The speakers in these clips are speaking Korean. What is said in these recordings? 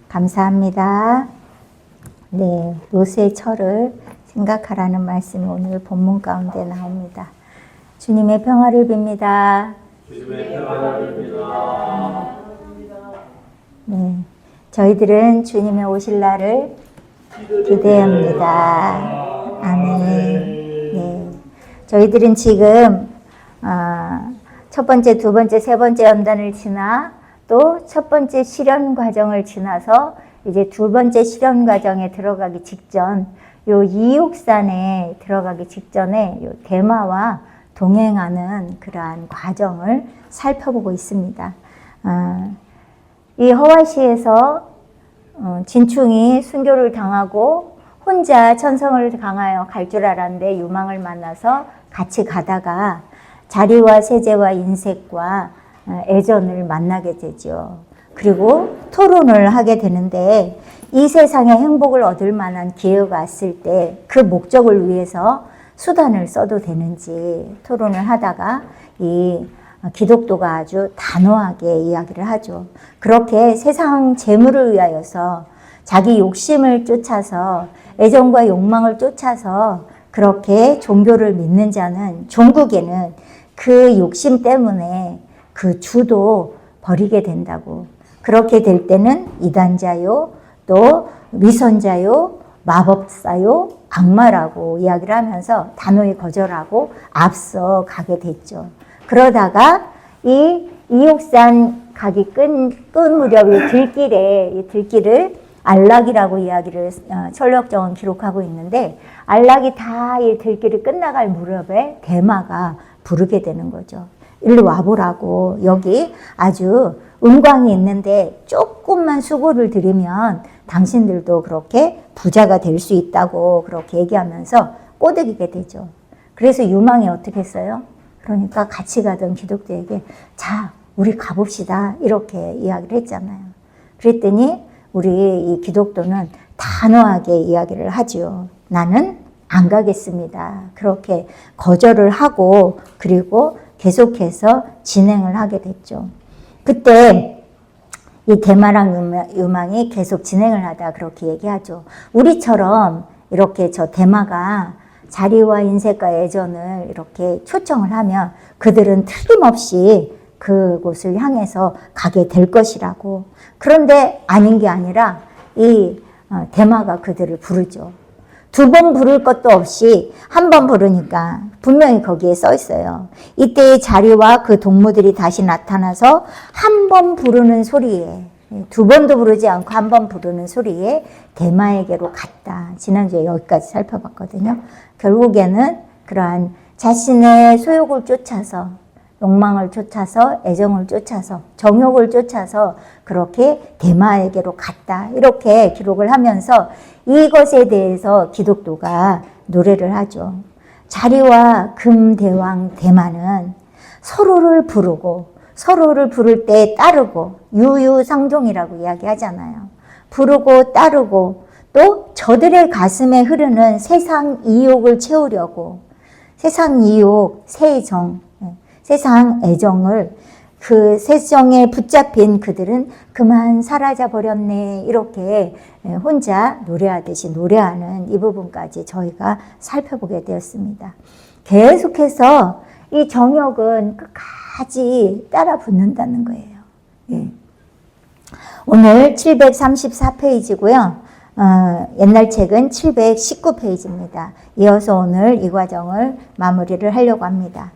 감사합니다. 네, 롯의 철을 생각하라는 말씀이 오늘 본문 가운데 나옵니다. 주님의 평화를 빕니다. 주님의 평화를 빕니다. 네, 저희들은 주님의 오실 날을 기대합니다. 아멘. 네, 저희들은 지금 첫 번째, 두 번째, 세 번째 연단을 지나 또 첫 번째 실현 과정을 지나서 이제 두 번째 실현 과정에 들어가기 직전, 요 이육산에 들어가기 직전에 요 대마와 동행하는 그러한 과정을 살펴보고 있습니다. 이 허와시에서 진충이 순교를 당하고 혼자 천성을 강하여 갈 줄 알았는데 유망을 만나서 같이 가다가 자리와 세제와 인색과 애전을 만나게 되죠. 그리고 토론을 하게 되는데 이 세상에 행복을 얻을 만한 기회가 왔을 때 그 목적을 위해서 수단을 써도 되는지 토론을 하다가 이 기독도가 아주 단호하게 이야기를 하죠. 그렇게 세상 재물을 위하여서 자기 욕심을 쫓아서 애정과 욕망을 쫓아서 그렇게 종교를 믿는 자는 종국에는 그 욕심 때문에 그 주도 버리게 된다고. 그렇게 될 때는 이단자요, 또 위선자요, 마법사요, 악마라고 이야기를 하면서 단호히 거절하고 앞서 가게 됐죠. 그러다가 이 이옥산 가기 끝 무렵에 이 들길을 안락이라고 이야기를 철력정은 기록하고 있는데 안락이 다 이 들길을 끝나갈 무렵에 대마가 부르게 되는 거죠. 일로 와보라고. 여기 아주 은광이 있는데 조금만 수고를 들이면 당신들도 그렇게 부자가 될 수 있다고 그렇게 얘기하면서 꼬드기게 되죠. 그래서 유망이 어떻게 했어요? 그러니까 같이 가던 기독교에게 자, 우리 가봅시다. 이렇게 이야기를 했잖아요. 그랬더니 우리 이 기독교는 단호하게 이야기를 하지요. 나는 안 가겠습니다. 그렇게 거절을 하고 그리고 계속해서 진행을 하게 됐죠. 그때 이 대마랑 유망이 계속 진행을 하다 그렇게 얘기하죠. 우리처럼 이렇게 저 대마가 자리와 인색과 애전을 이렇게 초청을 하면 그들은 틀림없이 그곳을 향해서 가게 될 것이라고. 그런데 아닌 게 아니라 이 대마가 그들을 부르죠. 두 번 부를 것도 없이 한 번 부르니까 분명히 거기에 써 있어요. 이때의 자리와 그 동무들이 다시 나타나서 한 번 부르는 소리에, 두 번도 부르지 않고 한 번 부르는 소리에 대마에게로 갔다. 지난주에 여기까지 살펴봤거든요. 결국에는 그러한 자신의 소욕을 쫓아서, 욕망을 쫓아서, 애정을 쫓아서, 정욕을 쫓아서 그렇게 대마에게로 갔다. 이렇게 기록을 하면서 이것에 대해서 기독교가 노래를 하죠. 자리와 금대왕 대마는 서로를 부르고 서로를 부를 때 따르고 유유상종이라고 이야기하잖아요. 부르고 따르고 또 저들의 가슴에 흐르는 세상 이욕을 채우려고 세상 이욕, 세정, 세상 애정을 그 세정에 붙잡힌 그들은 그만 사라져 버렸네. 이렇게 혼자 노래하듯이 노래하는 이 부분까지 저희가 살펴보게 되었습니다. 계속해서 이 정욕은 끝까지 따라 붙는다는 거예요. 예. 오늘 734페이지고요. 옛날 책은 719페이지입니다. 이어서 오늘 이 과정을 마무리를 하려고 합니다.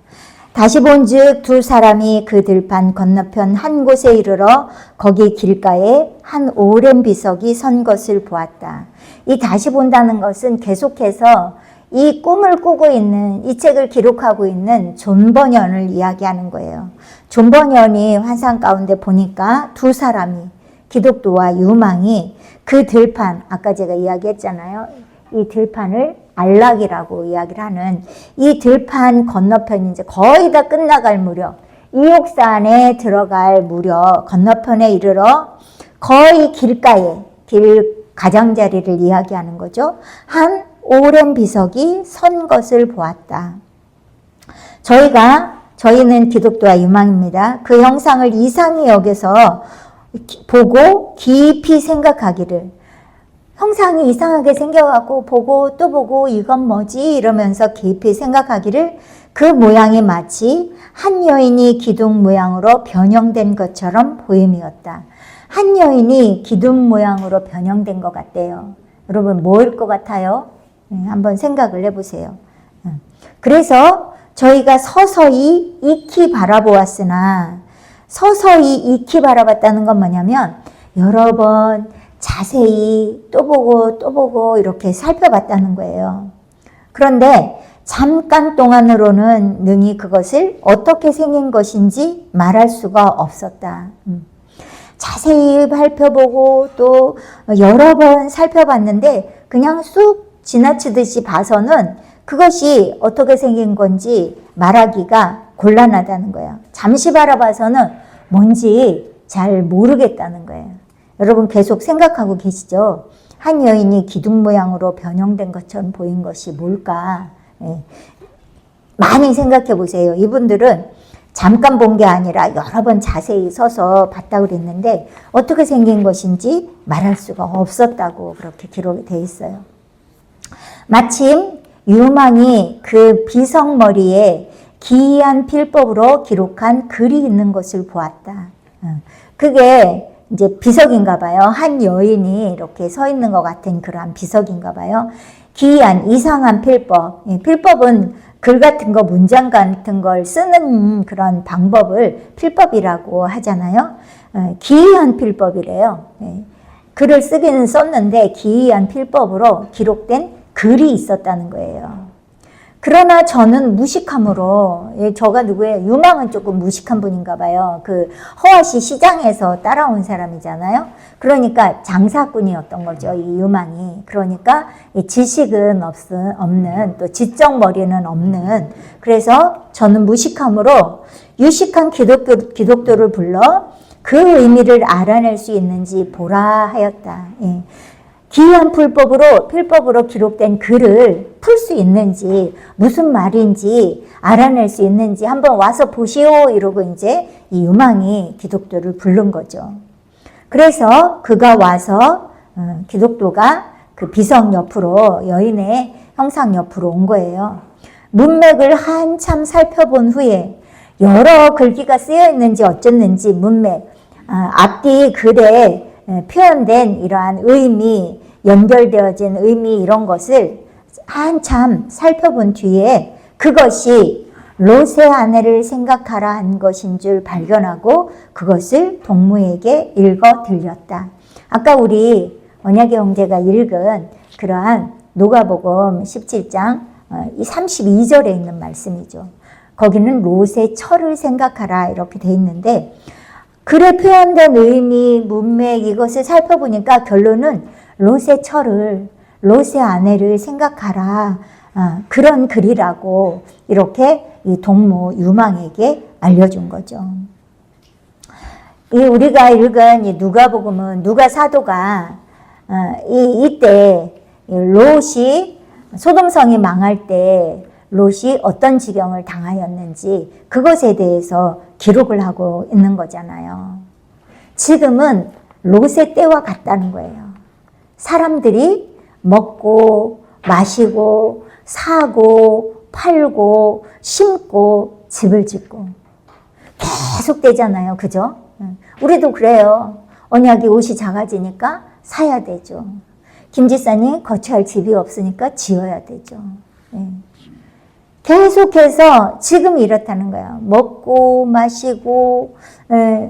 다시 본즉 두 사람이 그 들판 건너편 한 곳에 이르러 거기 길가에 한 오랜 비석이 선 것을 보았다. 이 다시 본다는 것은 계속해서 이 꿈을 꾸고 있는, 이 책을 기록하고 있는 존 버년을 이야기하는 거예요. 존 버년이 환상 가운데 보니까 두 사람이, 기독교와 유망이 그 들판, 아까 제가 이야기했잖아요. 이 들판을 안락이라고 이야기를 하는 이 들판 건너편이 이제 거의 다 끝나갈 무렵, 이옥산에 들어갈 무렵 건너편에 이르러 거의 길가에, 길 가장자리를 이야기하는 거죠. 한 오랜 비석이 선 것을 보았다. 저희는 기독교와 유망입니다. 그 형상을 이상히 여겨서 보고 깊이 생각하기를. 형상이 이상하게 생겨갖고 보고 또 보고 이건 뭐지 이러면서 깊이 생각하기를 그 모양이 마치 한 여인이 기둥 모양으로 변형된 것처럼 보임이었다. 한 여인이 기둥 모양으로 변형된 것 같대요. 여러분 뭐일 것 같아요? 한번 생각을 해보세요. 그래서 저희가 서서히 익히 바라보았으나 서서히 익히 바라봤다는 건 뭐냐면 여러 번 자세히 또 보고 이렇게 살펴봤다는 거예요. 그런데 잠깐 동안으로는 능히 그것을 어떻게 생긴 것인지 말할 수가 없었다. 자세히 살펴보고 또 여러 번 살펴봤는데 그냥 쑥 지나치듯이 봐서는 그것이 어떻게 생긴 건지 말하기가 곤란하다는 거예요. 잠시 바라봐서는 뭔지 잘 모르겠다는 거예요. 여러분 계속 생각하고 계시죠? 한 여인이 기둥 모양으로 변형된 것처럼 보인 것이 뭘까? 많이 생각해 보세요. 이분들은 잠깐 본 게 아니라 여러 번 자세히 서서 봤다고 그랬는데 어떻게 생긴 것인지 말할 수가 없었다고 그렇게 기록이 돼 있어요. 마침 유망이 그 비석머리에 기이한 필법으로 기록한 글이 있는 것을 보았다. 그게 이제 비석인가 봐요. 한 여인이 이렇게 서 있는 것 같은 그러한 비석인가 봐요. 기이한 이상한 필법. 필법은 글 같은 거, 문장 같은 걸 쓰는 그런 방법을 필법이라고 하잖아요. 기이한 필법이래요. 글을 쓰기는 썼는데 기이한 필법으로 기록된 글이 있었다는 거예요. 그러나 저는 무식함으로, 저가 누구예요? 유망은 조금 무식한 분인가 봐요. 그 허와시 시장에서 따라온 사람이잖아요. 그러니까 장사꾼이었던 거죠, 이 유망이. 그러니까 이 지식은 없는, 또 지적 머리는 없는. 그래서 저는 무식함으로 유식한 기독교를 불러 그 의미를 알아낼 수 있는지 보라 하였다. 기이한 필법으로 기록된 글을 풀 수 있는지, 무슨 말인지 알아낼 수 있는지 한번 와서 보시오 이러고 이제 이 유망이 기독교를 부른 거죠. 그래서 그가 와서 기독교가 그 비석 옆으로, 여인의 형상 옆으로 온 거예요. 문맥을 한참 살펴본 후에 여러 글귀가 쓰여 있는지 어쩌는지 문맥, 앞뒤 글에 표현된 이러한 의미, 연결되어진 의미 이런 것을 한참 살펴본 뒤에 그것이 롯의 아내를 생각하라 한 것인 줄 발견하고 그것을 동무에게 읽어 들렸다. 아까 우리 언약의 형제가 읽은 그러한 누가복음 17장 32절에 있는 말씀이죠. 거기는 롯의 처를 생각하라 이렇게 돼 있는데 글에 표현된 의미, 문맥 이것을 살펴보니까 결론은 롯의 처를, 롯의 아내를 생각하라. 그런 글이라고 이렇게 이 동무 유망에게 알려준 거죠. 우리가 읽은 이 누가복음은 누가 사도가 이때 롯이 소돔성이 망할 때 롯이 어떤 지경을 당하였는지 그것에 대해서 기록을 하고 있는 거잖아요. 지금은 롯의 때와 같다는 거예요. 사람들이 먹고 마시고 사고 팔고 심고 집을 짓고 계속 되잖아요. 그죠? 우리도 그래요. 언약이 옷이 작아지니까 사야 되죠. 김 지사님 거처할 집이 없으니까 지어야 되죠. 계속해서 지금 이렇다는 거예요. 먹고 마시고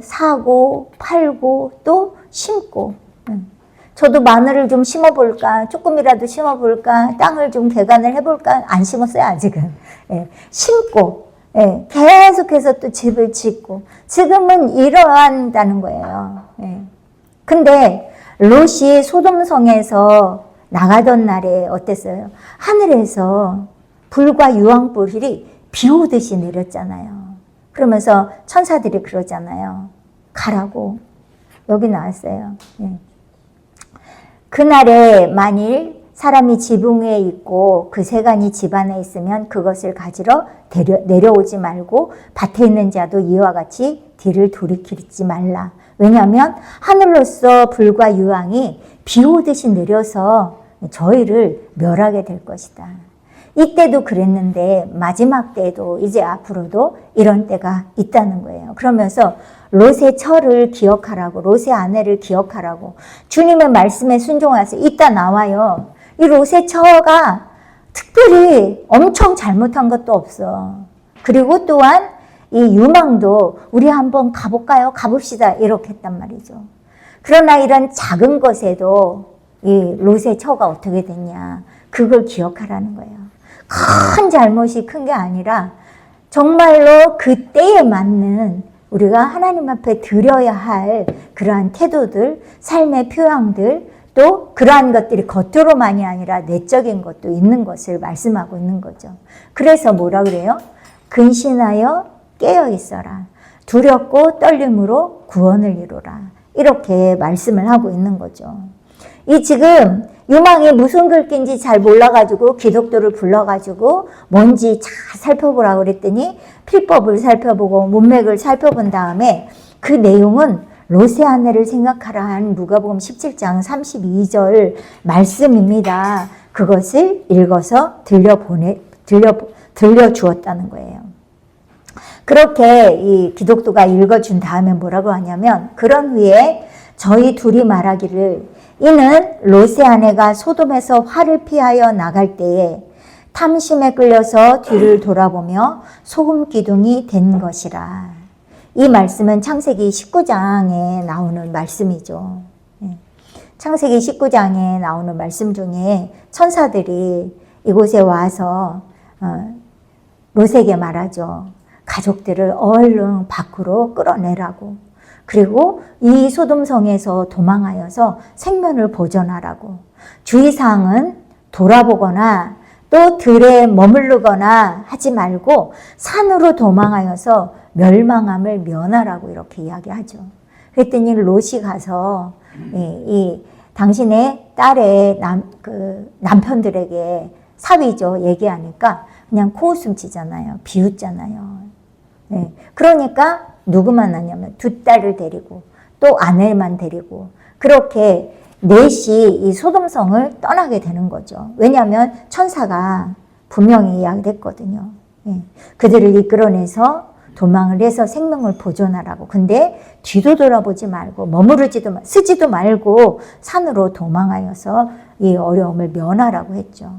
사고 팔고 또 심고. 저도 마늘을 좀 심어볼까, 조금이라도 심어볼까, 땅을 좀 개간을 해볼까, 안 심었어요 아직은. 심고 계속해서 또 집을 짓고 지금은 이러한다는 거예요. 근데 롯이 소돔성에서 나가던 날에 어땠어요? 하늘에서 불과 유황불이 비 오듯이 내렸잖아요. 그러면서 천사들이 그러잖아요. 가라고. 여기 나왔어요. 그날에 만일 사람이 지붕 위에 있고 그 세간이 집 안에 있으면 그것을 가지러 내려오지 말고 밭에 있는 자도 이와 같이 뒤를 돌이키지 말라. 왜냐하면 하늘로서 불과 유황이 비 오듯이 내려서 저희를 멸하게 될 것이다. 이때도 그랬는데 마지막 때도 이제 앞으로도 이런 때가 있다는 거예요. 그러면서 롯의 처를 기억하라고, 롯의 아내를 기억하라고, 주님의 말씀에 순종하세요. 이따 나와요. 이 롯의 처가 특별히 엄청 잘못한 것도 없어. 그리고 또한 이 유망도 우리 한번 가볼까요? 가봅시다. 이렇게 했단 말이죠. 그러나 이런 작은 것에도 이 롯의 처가 어떻게 됐냐. 그걸 기억하라는 거예요. 큰 잘못이 큰 게 아니라 정말로 그 때에 맞는 우리가 하나님 앞에 드려야 할 그러한 태도들, 삶의 표현들, 또 그러한 것들이 겉으로만이 아니라 내적인 것도 있는 것을 말씀하고 있는 거죠. 그래서 뭐라 그래요? 근신하여 깨어 있어라. 두렵고 떨림으로 구원을 이루라. 이렇게 말씀을 하고 있는 거죠. 이 지금 유망이 무슨 글귀인지 잘 몰라가지고 기독교를 불러가지고 뭔지 잘 살펴보라고 그랬더니 필법을 살펴보고 문맥을 살펴본 다음에 그 내용은 롯의 아내를 생각하라 한 누가복음 17장 32절 말씀입니다. 그것을 읽어서 들려주었다는 거예요. 그렇게 이 기독교가 읽어준 다음에 뭐라고 하냐면 그런 후에 저희 둘이 말하기를 이는 롯의 아내가 소돔에서 화를 피하여 나갈 때에 탐심에 끌려서 뒤를 돌아보며 소금 기둥이 된 것이라. 이 말씀은 창세기 19장에 나오는 말씀이죠. 창세기 19장에 나오는 말씀 중에 천사들이 이곳에 와서 롯에게 말하죠. 가족들을 얼른 밖으로 끌어내라고. 그리고 이 소돔성에서 도망하여서 생명을 보존하라고. 주의사항은 돌아보거나 또 들에 머무르거나 하지 말고 산으로 도망하여서 멸망함을 면하라고 이렇게 이야기하죠. 그랬더니 롯이 가서 이 당신의 딸의 남편들에게 사위죠. 얘기하니까 그냥 코웃음 치잖아요. 비웃잖아요. 그러니까 누구 만나냐면 두 딸을 데리고 또 아내만 데리고 그렇게 넷이 이 소돔성을 떠나게 되는 거죠. 왜냐하면 천사가 분명히 이야기했거든요. 그들을 이끌어내서 도망을 해서 생명을 보존하라고. 근데 뒤도 돌아보지 말고 쓰지도 말고 산으로 도망하여서 이 어려움을 면하라고 했죠.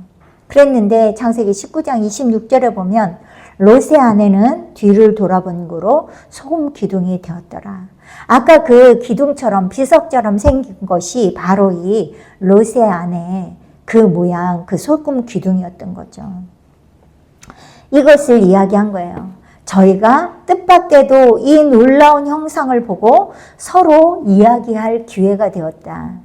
그랬는데 창세기 19장 26절에 보면 롯의 아내는 뒤를 돌아본 거로 소금 기둥이 되었더라. 아까 그 기둥처럼 비석처럼 생긴 것이 바로 이 롯의 아내 그 모양 그 소금 기둥이었던 거죠. 이것을 이야기한 거예요. 저희가 뜻밖에도 이 놀라운 형상을 보고 서로 이야기할 기회가 되었다.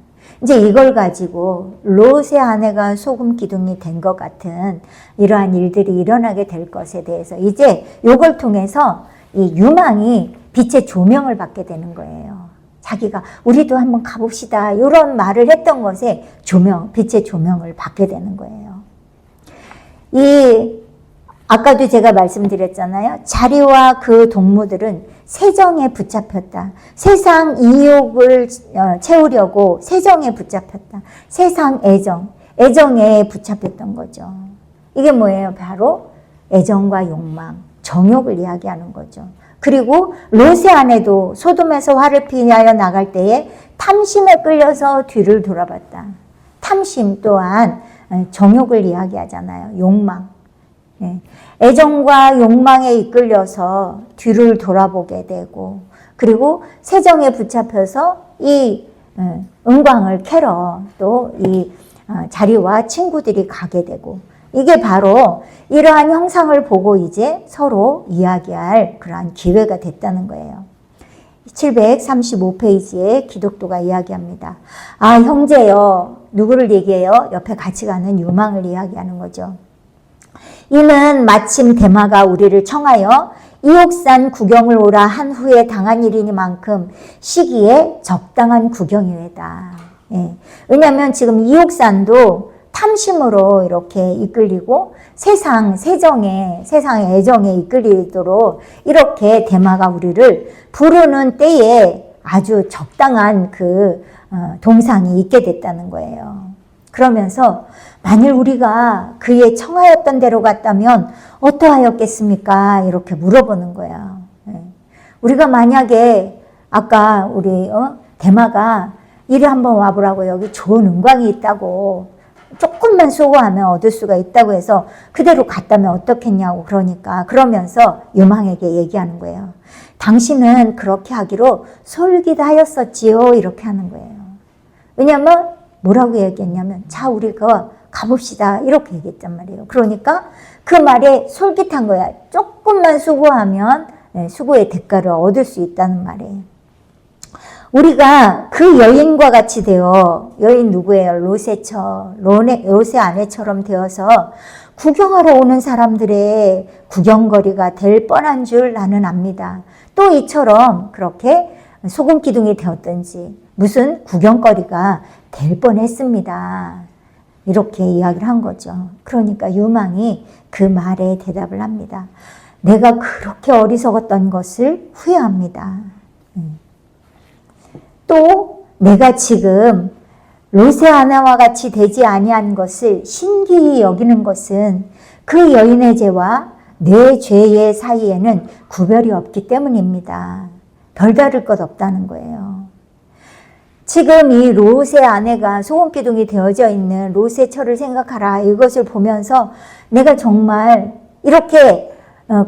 이제 이걸 가지고 롯의 아내가 소금 기둥이 된 것 같은 이러한 일들이 일어나게 될 것에 대해서 이제 이걸 통해서 이 유망이 빛의 조명을 받게 되는 거예요. 자기가 우리도 한번 가봅시다 이런 말을 했던 것에 빛의 조명을 받게 되는 거예요. 아까도 제가 말씀드렸잖아요. 자리와 그 동무들은 세정에 붙잡혔다. 세상 이욕을 채우려고 세정에 붙잡혔다. 세상 애정에 붙잡혔던 거죠. 이게 뭐예요? 바로 애정과 욕망, 정욕을 이야기하는 거죠. 그리고 롯의 아내도 소돔에서 화를 피하여 나갈 때에 탐심에 끌려서 뒤를 돌아봤다. 탐심 또한 정욕을 이야기하잖아요. 욕망. 애정과 욕망에 이끌려서 뒤를 돌아보게 되고 그리고 세정에 붙잡혀서 이 은광을 캐러 또 이 자리와 친구들이 가게 되고 이게 바로 이러한 형상을 보고 이제 서로 이야기할 그러한 기회가 됐다는 거예요. 735페이지에 기독교가 이야기합니다. 아 형제여 누구를 얘기해요? 옆에 같이 가는 유망을 이야기하는 거죠. 이는 마침 대마가 우리를 청하여 이옥산 구경을 오라 한 후에 당한 일이니만큼 시기에 적당한 구경이외다. 왜냐하면 지금 이옥산도 탐심으로 이렇게 이끌리고 세상의 애정에 이끌리도록 이렇게 대마가 우리를 부르는 때에 아주 적당한 그 동상이 있게 됐다는 거예요. 그러면서 만일 우리가 그의 청하였던 대로 갔다면 어떠하였겠습니까? 이렇게 물어보는 거야. 우리가 만약에 아까 우리 대마가 이리 한번 와보라고, 여기 좋은 은광이 있다고, 조금만 수고하면 얻을 수가 있다고 해서 그대로 갔다면 어떻겠냐고, 그러면서 유망에게 얘기하는 거예요. 당신은 그렇게 하기로 솔깃하였었지요. 이렇게 하는 거예요. 왜냐하면 뭐라고 얘기했냐면, 자, 우리 가봅시다. 이렇게 얘기했단 말이에요. 그러니까 그 말에 솔깃한 거야. 조금만 수고하면 수고의 대가를 얻을 수 있다는 말이에요. 우리가 그 여인과 같이 되어, 여인 누구예요? 롯의 아내처럼 되어서 구경하러 오는 사람들의 구경거리가 될 뻔한 줄 나는 압니다. 또 이처럼 그렇게 소금 기둥이 되었든지 무슨 구경거리가 될 뻔했습니다. 이렇게 이야기를 한 거죠. 그러니까 유망이 그 말에 대답을 합니다. 내가 그렇게 어리석었던 것을 후회합니다. 또 내가 지금 롯의 아내와 같이 되지 아니한 것을 신기히 여기는 것은 그 여인의 죄와 내 죄의 사이에는 구별이 없기 때문입니다. 별다를 것 없다는 거예요. 지금 이 롯의 아내가 소금기둥이 되어져 있는 롯의 처를 생각하라. 이것을 보면서 내가 정말 이렇게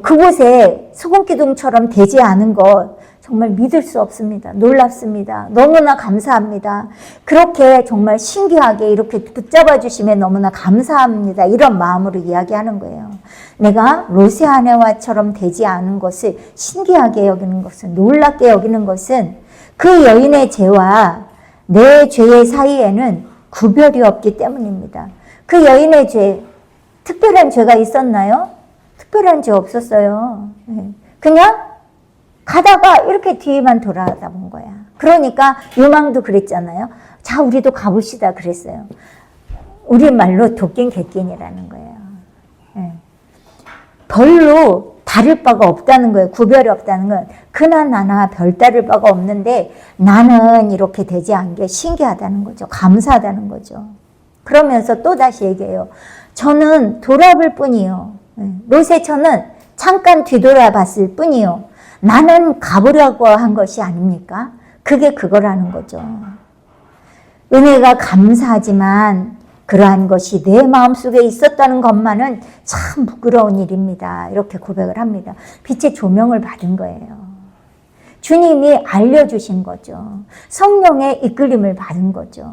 그곳에 소금기둥처럼 되지 않은 것 정말 믿을 수 없습니다. 놀랍습니다. 너무나 감사합니다. 그렇게 정말 신기하게 이렇게 붙잡아 주시면 너무나 감사합니다. 이런 마음으로 이야기하는 거예요. 내가 롯의 아내와처럼 되지 않은 것을 신기하게 여기는 것은, 놀랍게 여기는 것은 그 여인의 죄와 내 죄의 사이에는 구별이 없기 때문입니다. 그 여인의 죄, 특별한 죄가 있었나요? 특별한 죄 없었어요. 그냥 가다가 이렇게 뒤만 돌아다 본 거야. 그러니까 유망도 그랬잖아요. 자, 우리도 가봅시다 그랬어요. 우리말로 도끼 객긴이라는 거예요. 별로 다를 바가 없다는 거예요. 구별이 없다는 건 그나나나 별 다를 바가 없는데 나는 이렇게 되지 않은 게 신기하다는 거죠. 감사하다는 거죠. 그러면서 또 다시 얘기해요. 저는 돌아볼 뿐이요. 롯의 처는 잠깐 뒤돌아봤을 뿐이요. 나는 가보려고 한 것이 아닙니까? 그게 그거라는 거죠. 은혜가 감사하지만 그러한 것이 내 마음속에 있었다는 것만은 참 부끄러운 일입니다. 이렇게 고백을 합니다. 빛의 조명을 받은 거예요. 주님이 알려주신 거죠. 성령의 이끌림을 받은 거죠.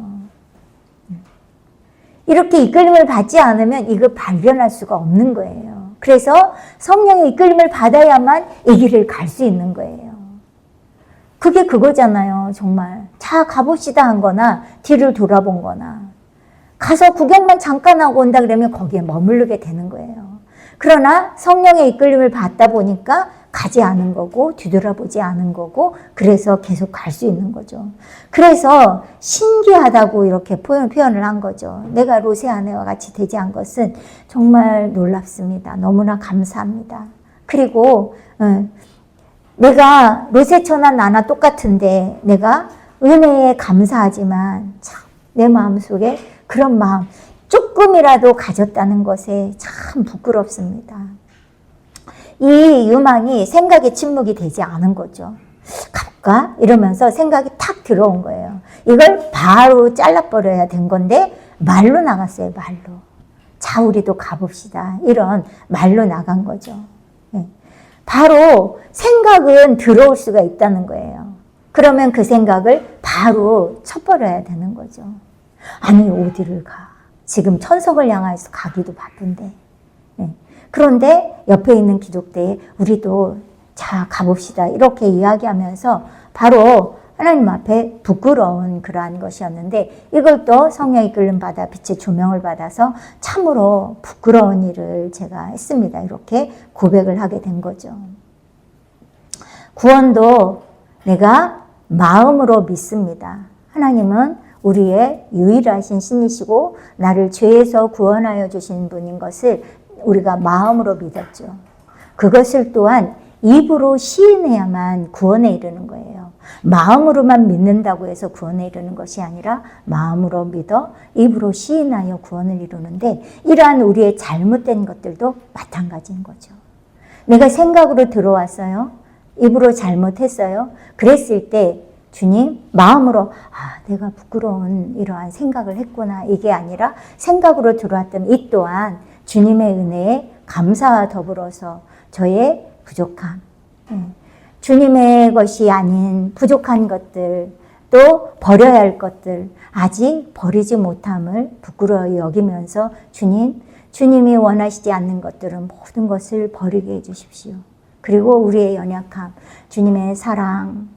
이렇게 이끌림을 받지 않으면 이걸 발견할 수가 없는 거예요. 그래서 성령의 이끌림을 받아야만 이 길을 갈 수 있는 거예요. 그게 그거잖아요. 정말 자 가봅시다 한 거나 뒤를 돌아본 거나 가서 구경만 잠깐 하고 온다 그러면 거기에 머무르게 되는 거예요. 그러나 성령의 이끌림을 받다 보니까 가지 않은 거고 뒤돌아보지 않은 거고 그래서 계속 갈 수 있는 거죠. 그래서 신기하다고 이렇게 표현을 한 거죠. 내가 롯의 아내와 같이 되지 않은 것은 정말 놀랍습니다. 너무나 감사합니다. 그리고 내가 롯의 처나 나나 똑같은데 내가 은혜에 감사하지만 참 내 마음속에 그런 마음 조금이라도 가졌다는 것에 참 부끄럽습니다. 이 유망이 생각에 침묵이 되지 않은 거죠. 가볼까? 이러면서 생각이 탁 들어온 거예요. 이걸 바로 잘라버려야 된 건데 말로 나갔어요. 말로. 자 우리도 가봅시다. 이런 말로 나간 거죠. 바로 생각은 들어올 수가 있다는 거예요. 그러면 그 생각을 바로 쳐버려야 되는 거죠. 아니 어디를 가? 지금 천석을 향해서 가기도 바쁜데. 그런데 옆에 있는 기독대에 우리도 자 가봅시다 이렇게 이야기하면서 바로 하나님 앞에 부끄러운 그러한 것이었는데 이걸 또 성령의 이끌림 받아 빛의 조명을 받아서 참으로 부끄러운 일을 제가 했습니다. 이렇게 고백을 하게 된 거죠. 구원도 내가 마음으로 믿습니다. 하나님은 우리의 유일하신 신이시고 나를 죄에서 구원하여 주신 분인 것을 우리가 마음으로 믿었죠. 그것을 또한 입으로 시인해야만 구원에 이르는 거예요. 마음으로만 믿는다고 해서 구원에 이르는 것이 아니라 마음으로 믿어 입으로 시인하여 구원을 이루는데, 이러한 우리의 잘못된 것들도 마찬가지인 거죠. 내가 생각으로 들어왔어요. 입으로 잘못했어요. 그랬을 때 주님, 마음으로 내가 부끄러운 이러한 생각을 했구나, 이게 아니라 생각으로 들어왔던 이 또한 주님의 은혜에 감사와 더불어서 저의 부족함, 주님의 것이 아닌 부족한 것들, 또 버려야 할 것들, 아직 버리지 못함을 부끄러워 여기면서 주님이 원하시지 않는 것들은 모든 것을 버리게 해주십시오. 그리고 우리의 연약함, 주님의 사랑,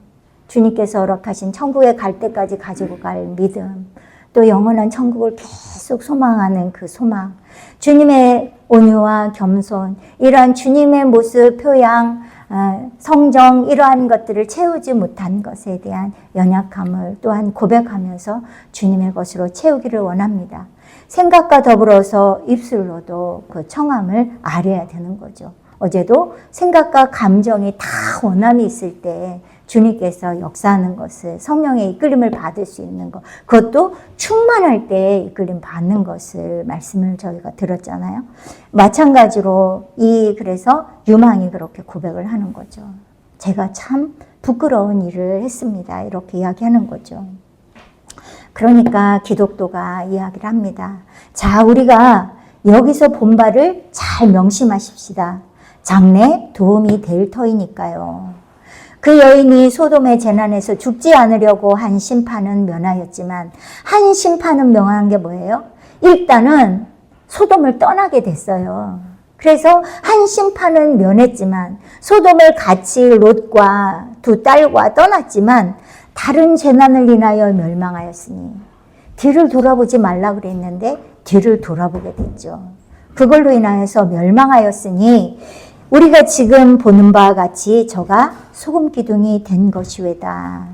주님께서 허락하신 천국에 갈 때까지 가지고 갈 믿음, 또 영원한 천국을 계속 소망하는 그 소망, 주님의 온유와 겸손, 이러한 주님의 모습, 표양, 성정, 이러한 것들을 채우지 못한 것에 대한 연약함을 또한 고백하면서 주님의 것으로 채우기를 원합니다. 생각과 더불어서 입술로도 그 청함을 아뢰야 되는 거죠. 어제도 생각과 감정이 다 원함이 있을 때 주님께서 역사하는 것을, 성령의 이끌림을 받을 수 있는 것, 그것도 충만할 때 이끌림 받는 것을 말씀을 저희가 들었잖아요. 마찬가지로 그래서 유망이 그렇게 고백을 하는 거죠. 제가 참 부끄러운 일을 했습니다, 이렇게 이야기하는 거죠. 그러니까 기독도가 이야기를 합니다. 자, 우리가 여기서 본 바를 잘 명심하십시다. 장래 도움이 될 터이니까요. 그 여인이 소돔의 재난에서 죽지 않으려고 한 심판은 면하였지만, 한 심판은 명한 게 뭐예요? 일단은 소돔을 떠나게 됐어요. 그래서 한 심판은 면했지만, 소돔을 같이 롯과 두 딸과 떠났지만 다른 재난을 인하여 멸망하였으니, 뒤를 돌아보지 말라 그랬는데 뒤를 돌아보게 됐죠. 그걸로 인하여서 멸망하였으니 우리가 지금 보는 바와 같이 저가 소금 기둥이 된 것이외다.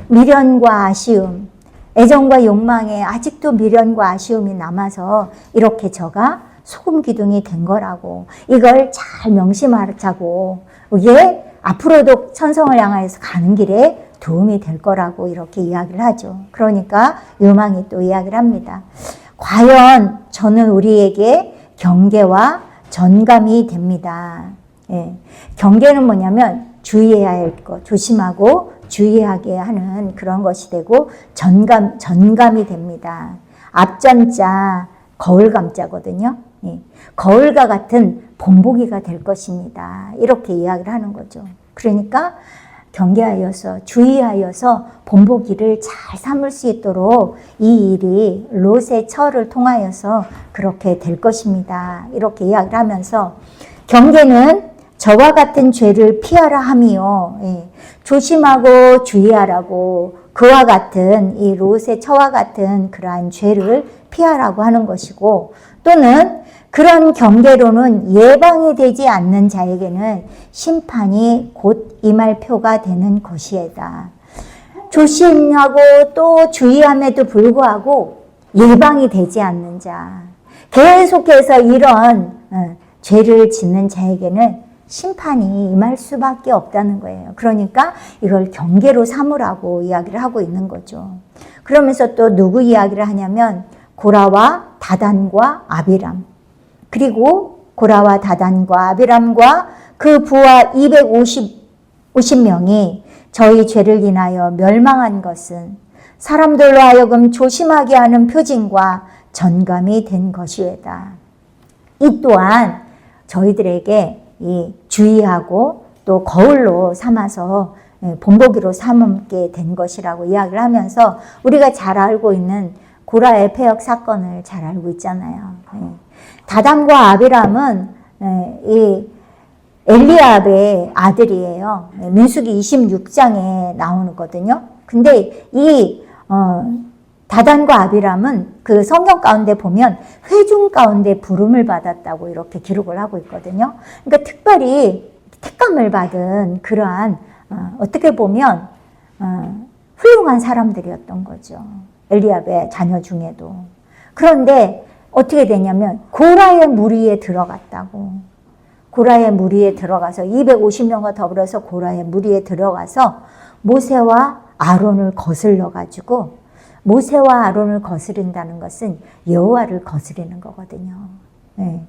미련과 아쉬움, 애정과 욕망에 아직도 미련과 아쉬움이 남아서 이렇게 저가 소금 기둥이 된 거라고, 이걸 잘 명심하자고, 이게 앞으로도 천성을 향하여서 가는 길에 도움이 될 거라고 이렇게 이야기를 하죠. 그러니까 유망이 또 이야기를 합니다. 과연 저는 우리에게 경계와 전감이 됩니다. 경계는 뭐냐면 주의해야 할 것, 조심하고 주의하게 하는 그런 것이 되고, 전감이 됩니다. 앞전자 거울감자거든요. 거울과 같은 본보기가 될 것입니다, 이렇게 이야기를 하는 거죠. 그러니까 경계하여서 주의하여서 본보기를 잘 삼을 수 있도록 이 일이 롯의 처를 통하여서 그렇게 될 것입니다, 이렇게 이야기를 하면서, 경계는 저와 같은 죄를 피하라 함이요, 조심하고 주의하라고, 그와 같은 이 롯의 처와 같은 그러한 죄를 피하라고 하는 것이고, 또는 그런 경계로는 예방이 되지 않는 자에게는 심판이 곧 임할 표가 되는 것이다. 조심하고 또 주의함에도 불구하고 예방이 되지 않는 자, 계속해서 이런 죄를 짓는 자에게는 심판이 임할 수밖에 없다는 거예요. 그러니까 이걸 경계로 삼으라고 이야기를 하고 있는 거죠. 그러면서 또 누구 이야기를 하냐면 고라와 다단과 아비람, 그리고 고라와 다단과 아비람과 그 부하 250명이 저희 죄를 인하여 멸망한 것은 사람들로 하여금 조심하게 하는 표징과 전감이 된 것이외다. 이 또한 저희들에게 이 주의하고 또 거울로 삼아서 본보기로 삼게 된 것이라고 이야기를 하면서, 우리가 잘 알고 있는 고라의 폐역 사건을 잘 알고 있잖아요. 다단과 아비람은 이 엘리압의 아들이에요. 민수기 26장에 나오거든요. 근데 이 다단과 아비람은 그 성경 가운데 보면 회중 가운데 부름을 받았다고 이렇게 기록을 하고 있거든요. 그러니까 특별히 택감을 받은 그러한 어떻게 보면 훌륭한 사람들이었던 거죠. 엘리압의 자녀 중에도. 그런데 어떻게 되냐면 고라의 무리에 들어갔다고. 고라의 무리에 들어가서 250명과 더불어서 고라의 무리에 들어가서 모세와 아론을 거슬러 가지고, 모세와 아론을 거스른다는 것은 여호와를 거스르는 거거든요. 네.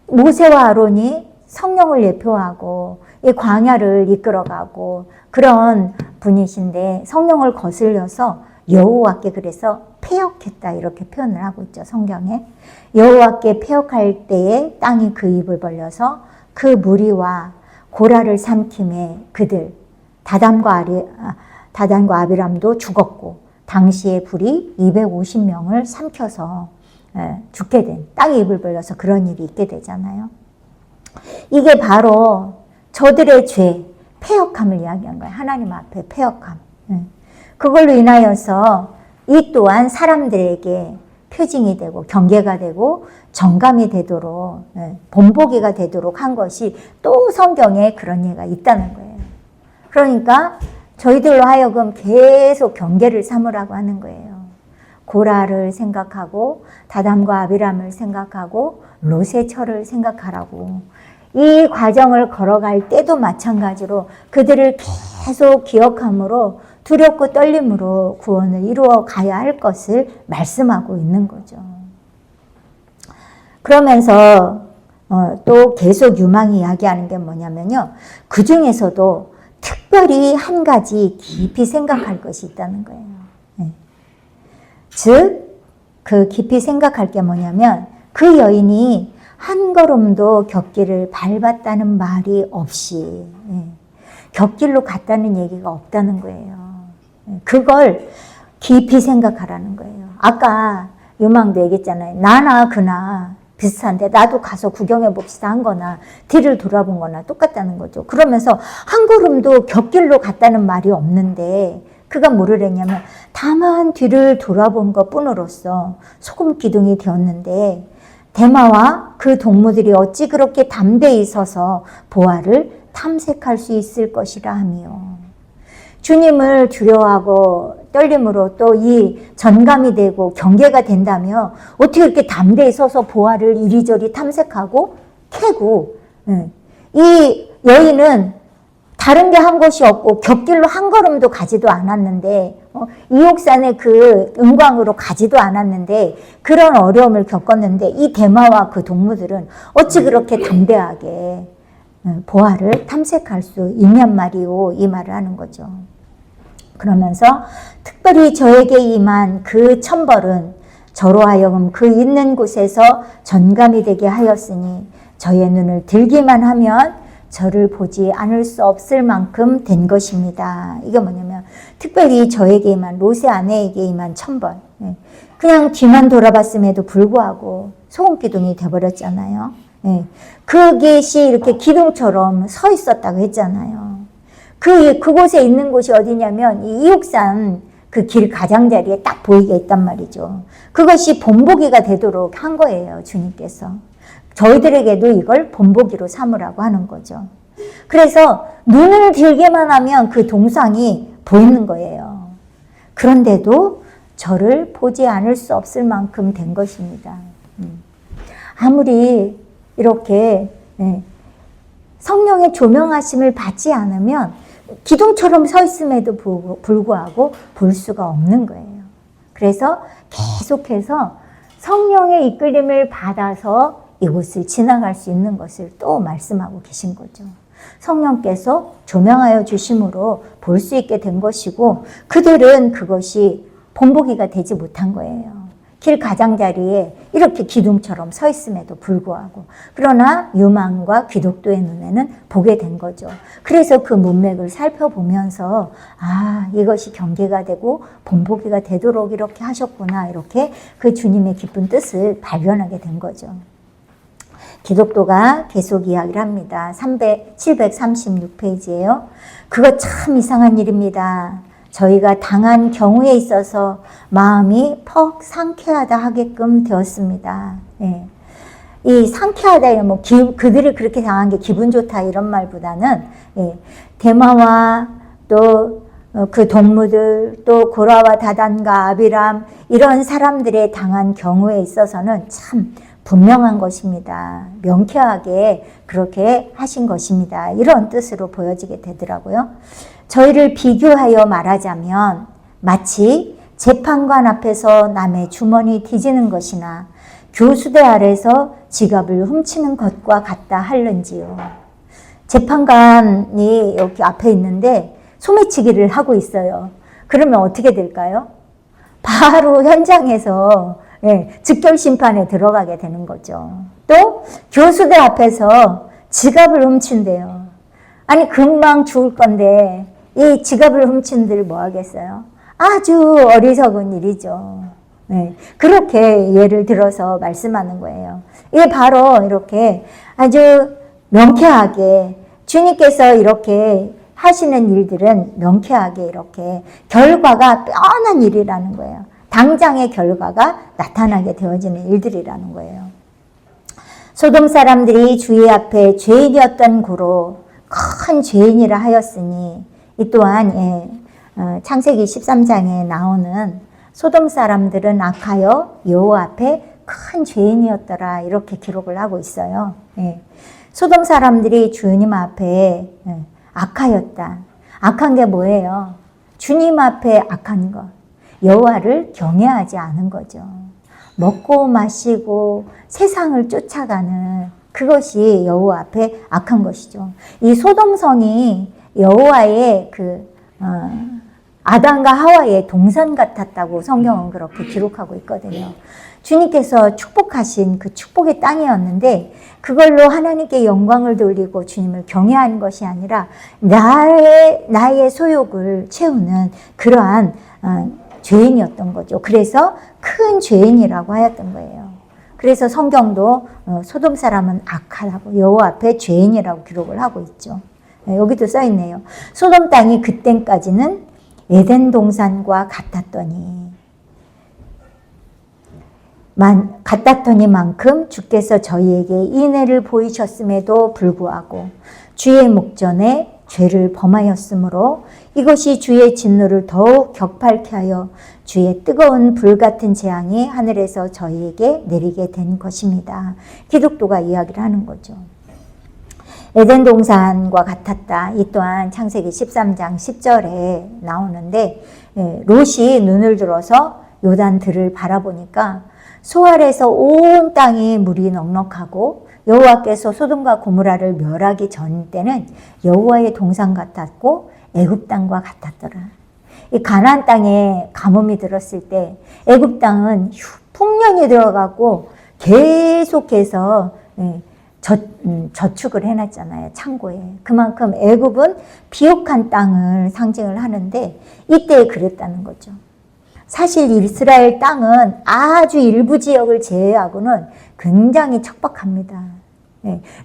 모세와 아론이 성령을 예표하고 이 광야를 이끌어가고 그런 분이신데, 성령을 거슬려서 여호와께 그래서 패역했다 이렇게 표현을 하고 있죠, 성경에. 여호와께 패역할 때에 땅이 그 입을 벌려서 그 무리와 고라를 삼킴에 그들 다단과 아비람도 죽었고, 당시에 불이 250명을 삼켜서 죽게 된, 땅이 입을 벌려서 그런 일이 있게 되잖아요. 이게 바로 저들의 죄, 패역함을 이야기한 거예요. 하나님 앞에 패역함. 그걸로 인하여서 이 또한 사람들에게 표징이 되고 경계가 되고 정감이 되도록, 본보기가 되도록 한 것이 또 성경에 그런 예가 있다는 거예요. 그러니까 저희들로 하여금 계속 경계를 삼으라고 하는 거예요. 고라를 생각하고 다담과 아비람을 생각하고 롯의 처를 생각하라고. 이 과정을 걸어갈 때도 마찬가지로 그들을 계속 기억함으로 두렵고 떨림으로 구원을 이루어 가야 할 것을 말씀하고 있는 거죠. 그러면서 또 계속 유망히 이야기하는 게 뭐냐면요, 그 중에서도 특별히 한 가지 깊이 생각할 것이 있다는 거예요. 즉, 그 깊이 생각할 게 뭐냐면, 그 여인이 한 걸음도 곁길을 밟았다는 말이 없이 곁길로 갔다는 얘기가 없다는 거예요. 그걸 깊이 생각하라는 거예요. 아까 유망도 얘기했잖아요. 나나 그나 비슷한데 나도 가서 구경해 봅시다 한 거나 뒤를 돌아본 거나 똑같다는 거죠. 그러면서 한 걸음도 곁길로 갔다는 말이 없는데 그가 뭐를 했냐면 다만 뒤를 돌아본 것 뿐으로써 소금 기둥이 되었는데 대마와 그 동무들이 어찌 그렇게 담대히 서서 보화를 탐색할 수 있을 것이라 하며, 주님을 두려워하고 떨림으로 또 이 전감이 되고 경계가 된다며 어떻게 이렇게 담대히 서서 보화를 이리저리 탐색하고 캐고, 이 여인은 다른 게 한 것이 없고 곁길로 한 걸음도 가지도 않았는데, 이옥산의 그 은광으로 가지도 않았는데 그런 어려움을 겪었는데 이 대마와 그 동무들은 어찌 그렇게 담대하게 보화를 탐색할 수 있냔 말이오, 이 말을 하는 거죠. 그러면서 특별히 저에게 임한 그 천벌은 저로 하여금 그 있는 곳에서 전감이 되게 하였으니 저의 눈을 들기만 하면 저를 보지 않을 수 없을 만큼 된 것입니다. 이게 뭐냐면 특별히 저에게 임한, 롯의 아내에게 임한 천벌. 그냥 뒤만 돌아봤음에도 불구하고 소금기둥이 돼버렸잖아요. 그것이 이렇게 기둥처럼 서 있었다고 했잖아요. 그곳에 있는 곳이 어디냐면 이 이옥산 그 길 가장자리에 딱 보이게 있단 말이죠. 그것이 본보기가 되도록 한 거예요, 주님께서. 저희들에게도 이걸 본보기로 삼으라고 하는 거죠. 그래서 눈을 들게만 하면 그 동상이 보이는 거예요. 그런데도 저를 보지 않을 수 없을 만큼 된 것입니다. 아무리 이렇게 성령의 조명하심을 받지 않으면 기둥처럼 서 있음에도 불구하고 볼 수가 없는 거예요. 그래서 계속해서 성령의 이끌림을 받아서 이곳을 지나갈 수 있는 것을 또 말씀하고 계신 거죠. 성령께서 조명하여 주심으로 볼 수 있게 된 것이고 그들은 그것이 본보기가 되지 못한 거예요. 길 가장자리에 이렇게 기둥처럼 서 있음에도 불구하고. 그러나 유망과 귀독도의 눈에는 보게 된 거죠. 그래서 그 문맥을 살펴보면서 아, 이것이 경계가 되고 본보기가 되도록 이렇게 하셨구나, 이렇게 그 주님의 깊은 뜻을 발견하게 된 거죠. 기독도가 계속 이야기를 합니다. 736페이지예요. 그거 참 이상한 일입니다. 저희가 당한 경우에 있어서 마음이 퍽 상쾌하다 하게끔 되었습니다. 이 상쾌하다, 뭐 그들이 그렇게 당한 게 기분 좋다 이런 말보다는 대마와 또 그 동무들 또 고라와 다단과 아비람 이런 사람들의 당한 경우에 있어서는 참 분명한 것입니다. 명쾌하게 그렇게 하신 것입니다. 이런 뜻으로 보여지게 되더라고요. 저희를 비교하여 말하자면 마치 재판관 앞에서 남의 주머니 뒤지는 것이나 교수대 아래서 지갑을 훔치는 것과 같다 할는지요. 재판관이 여기 앞에 있는데 소매치기를 하고 있어요. 그러면 어떻게 될까요? 바로 현장에서 즉결 심판에 들어가게 되는 거죠. 또 교수대 앞에서 지갑을 훔친대요. 아니 금방 죽을 건데 이 지갑을 훔친들 뭐 하겠어요? 아주 어리석은 일이죠. 그렇게 예를 들어서 말씀하는 거예요. 이게 바로 이렇게 아주 명쾌하게 주님께서 이렇게 하시는 일들은 명쾌하게 이렇게 결과가 뻔한 일이라는 거예요. 당장의 결과가 나타나게 되어지는 일들이라는 거예요. 소돔 사람들이 주의 앞에 죄인이었던 고로 큰 죄인이라 하였으니 이 또한 창세기 13장에 나오는 소돔 사람들은 악하여 여호와 앞에 큰 죄인이었더라 이렇게 기록을 하고 있어요. 소돔 사람들이 주님 앞에 악하였다. 악한 게 뭐예요? 주님 앞에 악한 것. 여호와를 경외하지 않은 거죠. 먹고 마시고 세상을 쫓아가는 그것이 여호와 앞에 악한 것이죠. 이 소돔성이 여호와의 아담과 하와의 동산 같았다고 성경은 그렇게 기록하고 있거든요. 주님께서 축복하신 그 축복의 땅이었는데 그걸로 하나님께 영광을 돌리고 주님을 경외하는 것이 아니라 나의 소욕을 채우는 그러한 죄인이었던 거죠. 그래서 큰 죄인이라고 하였던 거예요. 그래서 성경도 소돔 사람은 악하다고 여호와 앞에 죄인이라고 기록을 하고 있죠. 여기도 써 있네요. 소돔 땅이 그때까지는 에덴 동산과 같았더니만큼 주께서 저희에게 인애를 보이셨음에도 불구하고 주의 목전에 죄를 범하였으므로 이것이 주의 진노를 더욱 격팔케 하여 주의 뜨거운 불같은 재앙이 하늘에서 저희에게 내리게 된 것입니다. 기독교가 이야기를 하는 거죠. 에덴 동산과 같았다. 이 또한 창세기 13장 10절에 나오는데 롯이 눈을 들어서 요단들을 바라보니까 소알에서 온 땅이 물이 넉넉하고 여호와께서 소돔과 고모라를 멸하기 전 때는 여호와의 동산 같았고 애굽 땅과 같았더라. 이 가나안 땅에 가뭄이 들었을 때 애굽 땅은 풍년이 들어가고 계속해서 저축을 해놨잖아요. 창고에. 그만큼 애굽은 비옥한 땅을 상징을 하는데 이때 그랬다는 거죠. 사실 이스라엘 땅은 아주 일부 지역을 제외하고는 굉장히 척박합니다.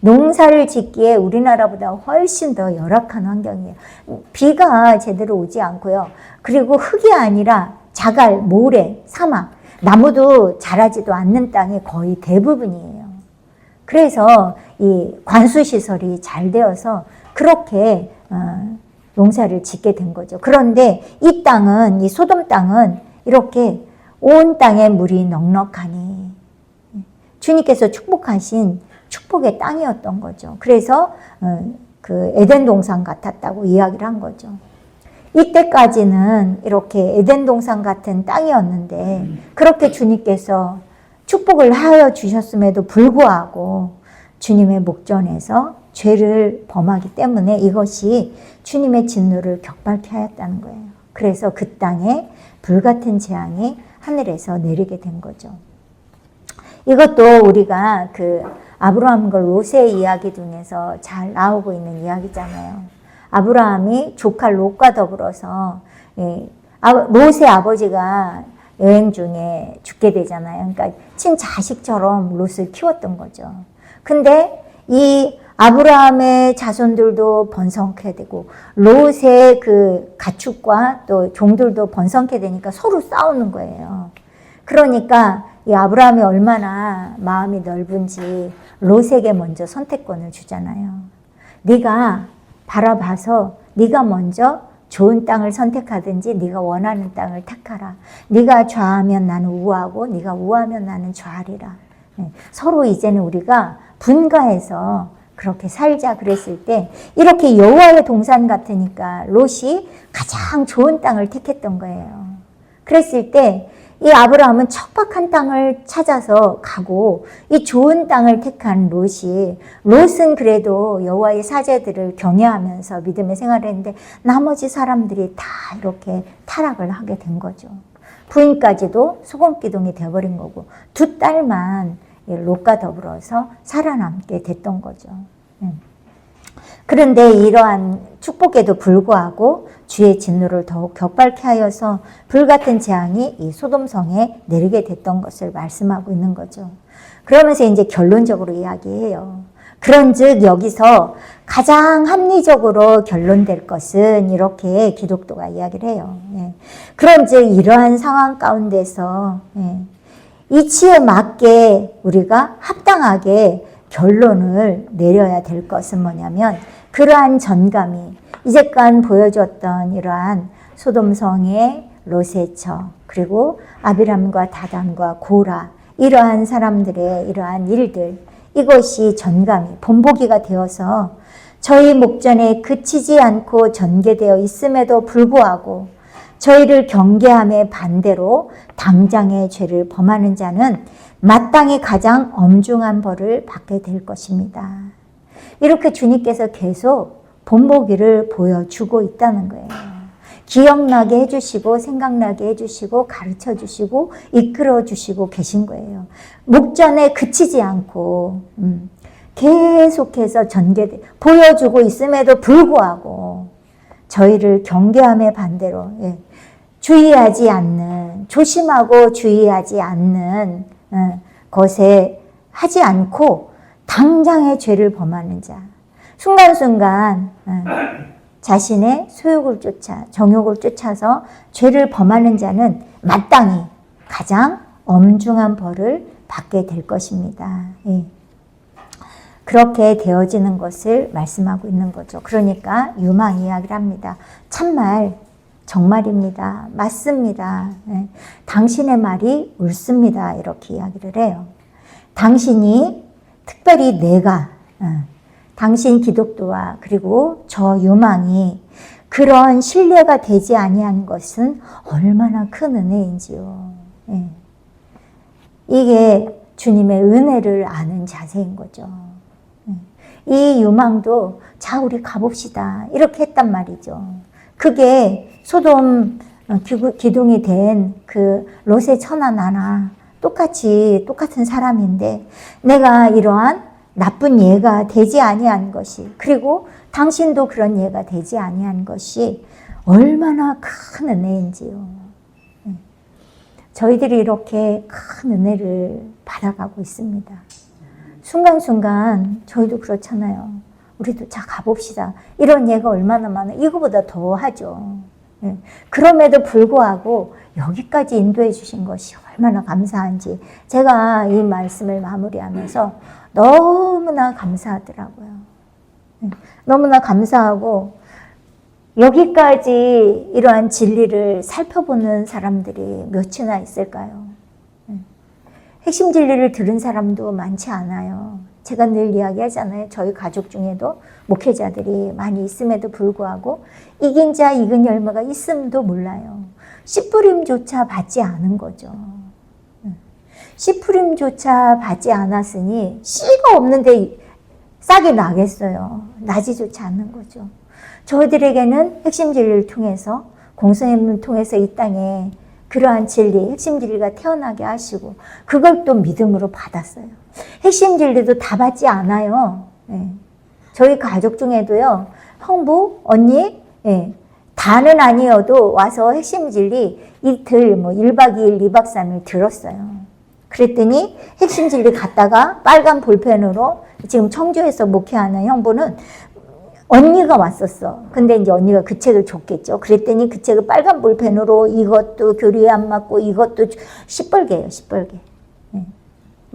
농사를 짓기에 우리나라보다 훨씬 더 열악한 환경이에요. 비가 제대로 오지 않고요. 그리고 흙이 아니라 자갈, 모래, 사막, 나무도 자라지도 않는 땅이 거의 대부분이에요. 그래서 이 관수시설이 잘 되어서 그렇게 농사를 짓게 된 거죠. 그런데 이 땅은, 이 소돔 땅은 이렇게 온 땅에 물이 넉넉하니 주님께서 축복하신 축복의 땅이었던 거죠. 그래서 그 에덴 동산 같았다고 이야기를 한 거죠. 이때까지는 이렇게 에덴 동산 같은 땅이었는데 그렇게 주님께서 축복을 하여 주셨음에도 불구하고 주님의 목전에서 죄를 범하기 때문에 이것이 주님의 진노를 격발케 하였다는 거예요. 그래서 그 땅에 불같은 재앙이 하늘에서 내리게 된 거죠. 이것도 우리가 그 아브라함과 롯의 이야기 중에서 잘 나오고 있는 이야기잖아요. 아브라함이 조카 롯과 더불어서 롯의 아버지가 여행 중에 죽게 되잖아요. 그러니까 친자식처럼 롯을 키웠던 거죠. 근데 이 아브라함의 자손들도 번성케 되고 롯의 그 가축과 또 종들도 번성케 되니까 서로 싸우는 거예요. 그러니까 이 아브라함이 얼마나 마음이 넓은지 롯에게 먼저 선택권을 주잖아요. 네가 바라봐서 네가 먼저 좋은 땅을 선택하든지 네가 원하는 땅을 택하라. 네가 좌하면 나는 우하고 네가 우하면 나는 좌하리라. 서로 이제는 우리가 분가해서 그렇게 살자 그랬을 때 이렇게 여호와의 동산 같으니까 롯이 가장 좋은 땅을 택했던 거예요. 그랬을 때 이 아브라함은 척박한 땅을 찾아서 가고 이 좋은 땅을 택한 롯은 그래도 여호와의 사제들을 경외하면서 믿음의 생활을 했는데 나머지 사람들이 다 이렇게 타락을 하게 된 거죠. 부인까지도 소금기둥이 되어버린 거고 두 딸만 롯과 더불어서 살아남게 됐던 거죠. 그런데 이러한 축복에도 불구하고 주의 진노를 더욱 격발케 하여서 불같은 재앙이 이 소돔성에 내리게 됐던 것을 말씀하고 있는 거죠. 그러면서 이제 결론적으로 이야기해요. 그런즉 여기서 가장 합리적으로 결론될 것은 이렇게 기독교가 이야기를 해요. 그런즉 이러한 상황 가운데서 이치에 맞게 우리가 합당하게 결론을 내려야 될 것은 뭐냐면 그러한 전감이 이제껏 보여줬던 이러한 소돔성의 롯의 처 그리고 아비람과 다단과 고라 이러한 사람들의 이러한 일들 이것이 전감이 본보기가 되어서 저희 목전에 그치지 않고 전개되어 있음에도 불구하고 저희를 경계함에 반대로 당장의 죄를 범하는 자는 마땅히 가장 엄중한 벌을 받게 될 것입니다. 이렇게 주님께서 계속 본보기를 보여주고 있다는 거예요. 기억나게 해주시고 생각나게 해주시고 가르쳐주시고 이끌어주시고 계신 거예요. 목전에 그치지 않고 계속해서 보여주고 있음에도 불구하고 저희를 경계함에 반대로 주의하지 않는 조심하고 주의하지 않는 것에 하지 않고 당장의 죄를 범하는 자 순간순간 자신의 소욕을 쫓아 정욕을 쫓아서 죄를 범하는 자는 마땅히 가장 엄중한 벌을 받게 될 것입니다. 그렇게 되어지는 것을 말씀하고 있는 거죠. 그러니까 유망 이야기를 합니다. 참말 정말입니다. 맞습니다. 당신의 말이 옳습니다. 이렇게 이야기를 해요. 당신이 특별히 내가 당신 기독교와 그리고 저 유망이 그런 신뢰가 되지 아니한 것은 얼마나 큰 은혜인지요. 이게 주님의 은혜를 아는 자세인 거죠. 이 유망도 자 우리 가봅시다 이렇게 했단 말이죠. 그게 소돔 기둥이 된 그 롯의 처나 나나 똑같은 사람인데 내가 이러한 나쁜 예가 되지 아니한 것이 그리고 당신도 그런 예가 되지 아니한 것이 얼마나 큰 은혜인지요. 저희들이 이렇게 큰 은혜를 받아가고 있습니다. 순간순간 저희도 그렇잖아요. 우리도 자 가봅시다. 이런 예가 얼마나 많아요. 이거보다 더 하죠. 그럼에도 불구하고 여기까지 인도해 주신 것이 얼마나 감사한지 제가 이 말씀을 마무리하면서 너무나 감사하더라고요. 너무나 감사하고 여기까지 이러한 진리를 살펴보는 사람들이 몇이나 있을까요? 핵심 진리를 들은 사람도 많지 않아요. 제가 늘 이야기하잖아요. 저희 가족 중에도 목회자들이 많이 있음에도 불구하고 이긴 자 익은 열매가 있음도 몰라요. 씨뿌림조차 받지 않은 거죠. 씨뿌림조차 받지 않았으니 씨가 없는데 싹이 나겠어요. 나지조차 않는 거죠. 저희들에게는 핵심 진리를 통해서 공생애를 통해서 이 땅에 그러한 진리, 핵심 진리가 태어나게 하시고 그걸 또 믿음으로 받았어요. 핵심 진리도 다 받지 않아요. 저희 가족 중에도요. 형부, 언니 다는 아니어도 와서 핵심 진리 이틀 1박 2일, 2박 3일 들었어요. 그랬더니 핵심 진리 갔다가 빨간 볼펜으로 지금 청주에서 목회하는 형부는 언니가 왔었어. 근데 이제 언니가 그 책을 줬겠죠. 그랬더니 그 책을 빨간 볼펜으로 이것도 교리에 안 맞고 이것도 시뻘개예요. 시뻘게.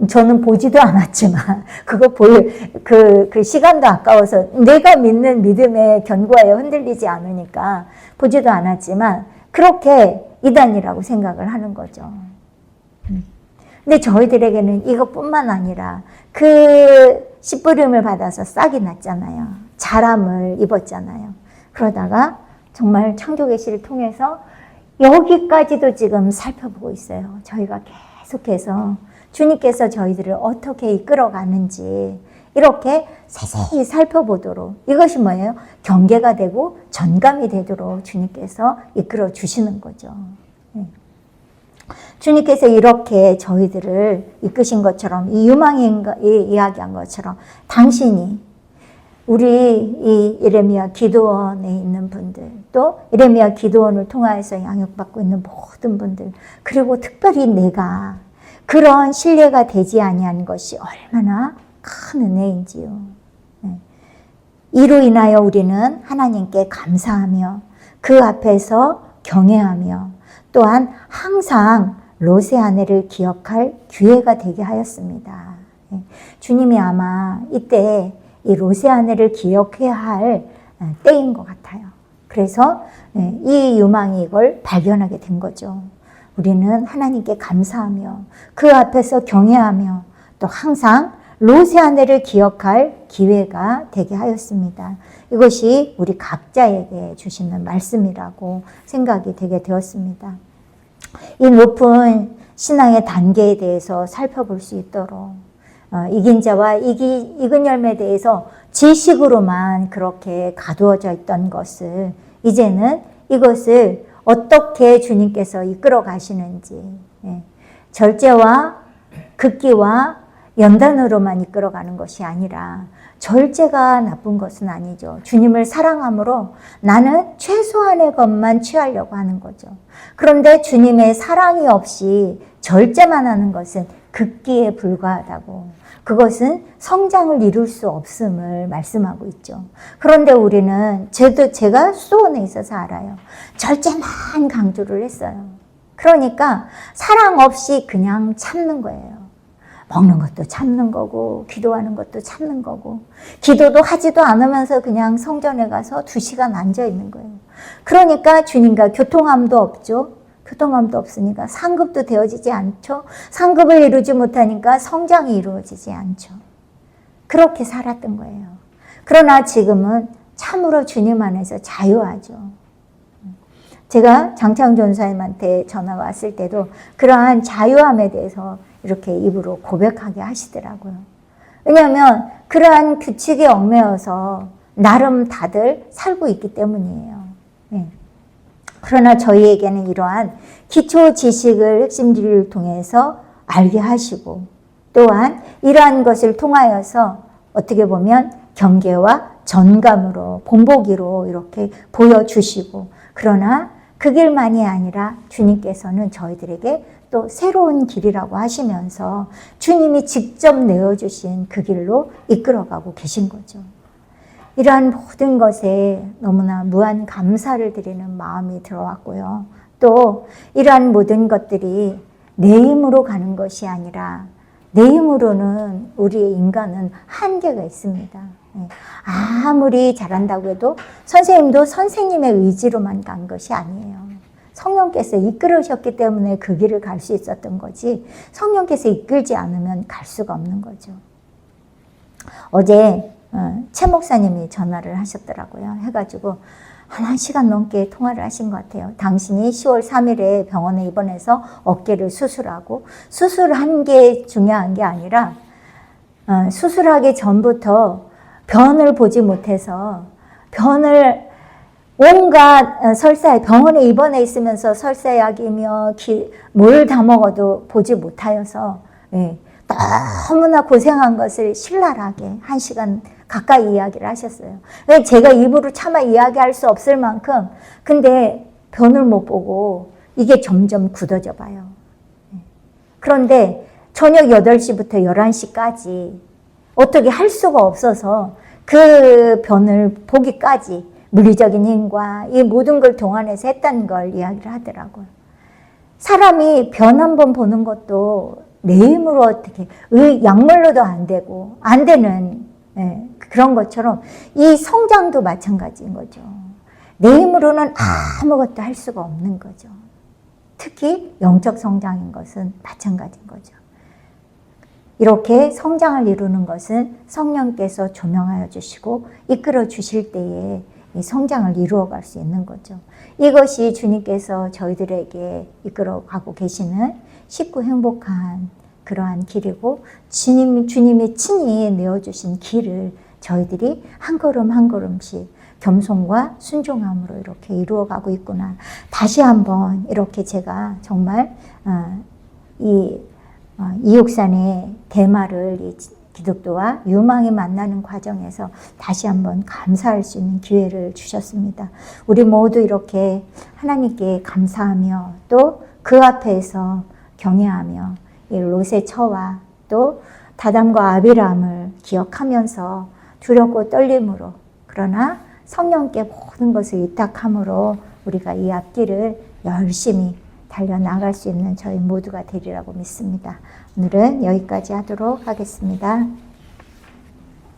저는 보지도 않았지만 그거 볼 그 시간도 아까워서 내가 믿는 믿음의 견고하에 흔들리지 않으니까 보지도 않았지만 그렇게 이단이라고 생각을 하는 거죠. 근데 저희들에게는 이것뿐만 아니라 그 씨뿌림을 받아서 싹이 났잖아요. 자람을 입었잖아요. 그러다가 정말 창조의 시를 통해서 여기까지도 지금 살펴보고 있어요. 저희가 계속해서 주님께서 저희들을 어떻게 이끌어가는지 이렇게 자세히 살펴보도록, 이것이 뭐예요? 경계가 되고 전감이 되도록 주님께서 이끌어 주시는 거죠. 주님께서 이렇게 저희들을 이끄신 것처럼, 이 유망이 이야기한 것처럼 당신이 우리 이 예레미야 기도원에 있는 분들, 또 예레미야 기도원을 통하여서 양육받고 있는 모든 분들, 그리고 특별히 내가 그런 신뢰가 되지 아니한 것이 얼마나 큰 은혜인지요. 이로 인하여 우리는 하나님께 감사하며 그 앞에서 경외하며 또한 항상 롯의 아내를 기억할 기회가 되게 하였습니다. 주님이 아마 이때 이 롯의 아내를 기억해야 할 때인 것 같아요. 그래서 이 유망이 이걸 발견하게 된 거죠. 우리는 하나님께 감사하며 그 앞에서 경외하며 또 항상 롯의 아내를 기억할 기회가 되게 하였습니다. 이것이 우리 각자에게 주시는 말씀이라고 생각이 되게 되었습니다. 이 높은 신앙의 단계에 대해서 살펴볼 수 있도록 이긴 자와 익은 열매에 대해서 지식으로만 그렇게 가두어져 있던 것을 이제는 이것을 어떻게 주님께서 이끌어 가시는지, 절제와 극기와 연단으로만 이끌어가는 것이 아니라, 절제가 나쁜 것은 아니죠. 주님을 사랑함으로 나는 최소한의 것만 취하려고 하는 거죠. 그런데 주님의 사랑이 없이 절제만 하는 것은 극기에 불과하다고, 그것은 성장을 이룰 수 없음을 말씀하고 있죠. 그런데 우리는 제가 수도원에 있어서 알아요. 절제만 강조를 했어요. 그러니까 사랑 없이 그냥 참는 거예요. 먹는 것도 참는 거고, 기도하는 것도 참는 거고, 기도도 하지도 않으면서 그냥 성전에 가서 2시간 앉아 있는 거예요. 그러니까 주님과 교통함도 없죠. 교통함도 없으니까 상급도 되어지지 않죠. 상급을 이루지 못하니까 성장이 이루어지지 않죠. 그렇게 살았던 거예요. 그러나 지금은 참으로 주님 안에서 자유하죠. 제가 장창 전사님한테 전화가 왔을 때도 그러한 자유함에 대해서 이렇게 입으로 고백하게 하시더라고요. 왜냐하면 그러한 규칙에 얽매여서 나름 다들 살고 있기 때문이에요. 그러나 저희에게는 이러한 기초 지식을 핵심들을 통해서 알게 하시고, 또한 이러한 것을 통하여서 어떻게 보면 경계와 전감으로 본보기로 이렇게 보여주시고, 그러나 그 길만이 아니라 주님께서는 저희들에게 또 새로운 길이라고 하시면서 주님이 직접 내어주신 그 길로 이끌어가고 계신 거죠. 이러한 모든 것에 너무나 무한 감사를 드리는 마음이 들어왔고요. 또 이러한 모든 것들이 내 힘으로 가는 것이 아니라, 내 힘으로는 우리의 인간은 한계가 있습니다. 아무리 잘한다고 해도 선생님도 선생님의 의지로만 간 것이 아니에요. 성령께서 이끌으셨기 때문에 그 길을 갈 수 있었던 거지, 성령께서 이끌지 않으면 갈 수가 없는 거죠. 어제 최 목사님이 전화를 하셨더라고요. 해가지고 한 시간 넘게 통화를 하신 것 같아요. 당신이 10월 3일에 병원에 입원해서 어깨를 수술하고, 수술한 게 중요한 게 아니라 수술하기 전부터 변을 보지 못해서, 변을 온갖 설사, 병원에 입원해 있으면서 설사약이며 뭘 다 먹어도 보지 못하여서 너무나 고생한 것을 신랄하게 1시간 가까이 이야기를 하셨어요. 제가 입으로 차마 이야기할 수 없을 만큼, 근데 변을 못 보고 이게 점점 굳어져 봐요. 그런데 저녁 8시부터 11시까지 어떻게 할 수가 없어서 그 변을 보기까지 물리적인 힘과 이 모든 걸 동원해서 했다는 걸 이야기를 하더라고요. 사람이 변 한 번 보는 것도 내 힘으로 어떻게, 약물로도 안 되고, 안 되는, 그런 것처럼 이 성장도 마찬가지인 거죠. 내 힘으로는 아무것도 할 수가 없는 거죠. 특히 영적 성장인 것은 마찬가지인 거죠. 이렇게 성장을 이루는 것은 성령께서 조명하여 주시고 이끌어 주실 때에 이 성장을 이루어갈 수 있는 거죠. 이것이 주님께서 저희들에게 이끌어가고 계시는 쉽고 행복한 그러한 길이고 주님이 친히 내어주신 길을 저희들이 한 걸음 한 걸음씩 겸손과 순종함으로 이렇게 이루어가고 있구나. 다시 한번 이렇게 제가 정말 이육산의 대마를 이 기독교와 유망이 만나는 과정에서 다시 한번 감사할 수 있는 기회를 주셨습니다. 우리 모두 이렇게 하나님께 감사하며 또 그 앞에서 경외하며 이 롯의 처와 또 다담과 아비람을 기억하면서 두렵고 떨림으로 그러나 성령께 모든 것을 위탁함으로 우리가 이 앞길을 열심히 달려나갈 수 있는 저희 모두가 되리라고 믿습니다. 오늘은 여기까지 하도록 하겠습니다.